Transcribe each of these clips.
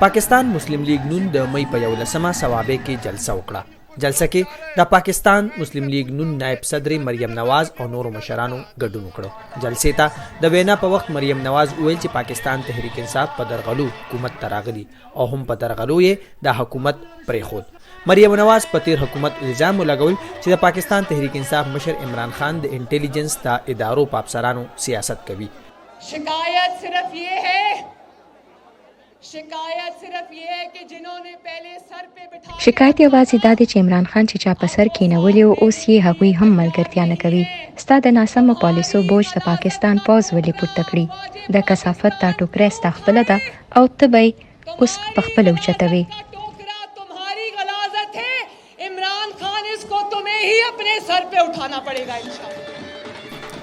پاکستان مسلم لیگ نون د مئی په 11 ثوابه کې جلسه وکړه. جلسه کې د پاکستان مسلم لیگ نون نائب صدر مریم نواز او نورو مشرانو ګډون وکړو. جلسې ته د وینا په وخت مریم نواز ویل چې پاکستان تحریک انصاف په درغلو حکومت ته راغلی او هم په درغلو یې د حکومت پرېښود. مریم نواز په تیر حکومت الزام لګول چې د پاکستان تحریک انصاف مشر عمران خان د انټيليجنس د ادارو په افسرانو سیاست کوي. शिकायत सिर्फ ये है कि जिन्होंने पहले सर पे बिठा شکایت یوازې دا دی چې عمران خان چې چا په سر کېنولي او اوس یې هغوی هم ملګرتیا نه کوي. ستا د ناسمو پالیسو بوج د پاکستان پوځ ولې پورته کړي؟ د کثافت دا ټوکرۍ ستا خپله ده او ته به یې اوس په خپله اوچتوې. तुम्हारी गलाजत है इमरान खान, इसको तुम्हें ही अपने सर पे उठाना पड़ेगा इंशाअल्लाह.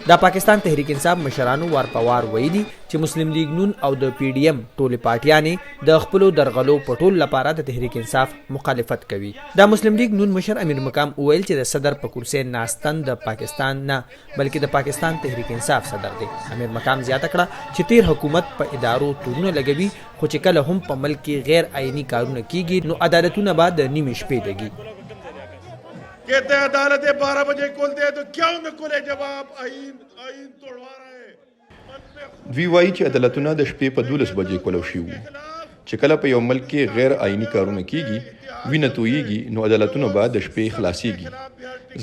د پاکستان تحریک انصاف مشرانو وارپوار ویلي چې مسلم لیگ نون او د پی ډی ایم ټولې پارټیانې د خپلو درغلو پټول لپاره د تحریک انصاف مخالفت کوي. د مسلم لیگ نون مشر امیر مقام ویل چې د صدر په کرسۍ ناستن د پاکستان نه بلکې د پاکستان تحریک انصاف صدر دی. امیر مقام زیاته کړه چې تیر حکومت په ادارو تورونه لګوي خو چې کله هم په ملک کې غیر آئینی کارونه کیږي نو عدالتونه به د نیمې شپې لګي. कहते हैं अदालतें 12 बजे खोलते हैं तो क्यों न खोले जब आप आईन तोड़वा रहे हैं. دوی وایي چې عدالتونه د شپې په 12 بجې کولو شي وو. چې کله په یو ملک کې غیر آئینی کارونه کیږي وینه تویږي نو عدالتونه به د شپې خلاصيږي.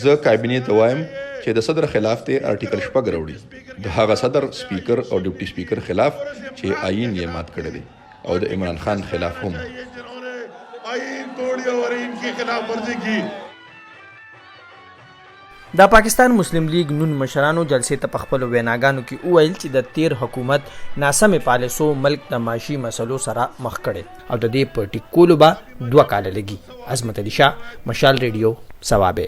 زه کابینې ته وایم چې د صدر خلاف ته آرټیکل 6 راوړي، د هغه صدر، سپیکر او ډیپټي سپیکر خلاف چې آئین یې مات کړی دی او د عمران خان خلاف هم आईन तोड़ी और इनकी खिलाफ वर्जी की. د پاکستان مسلم لیگ نون مشرانو جلسې ته په خپلو ویناګانو کې وویل چې د تیر حکومت ناسمې پالیسو ملک د معاشي مسلو سره مخ کړی او د دې په ټیک کولو به 2 کاله لګي. عظمت علي شاه، مشال ریډیو، ثوابه.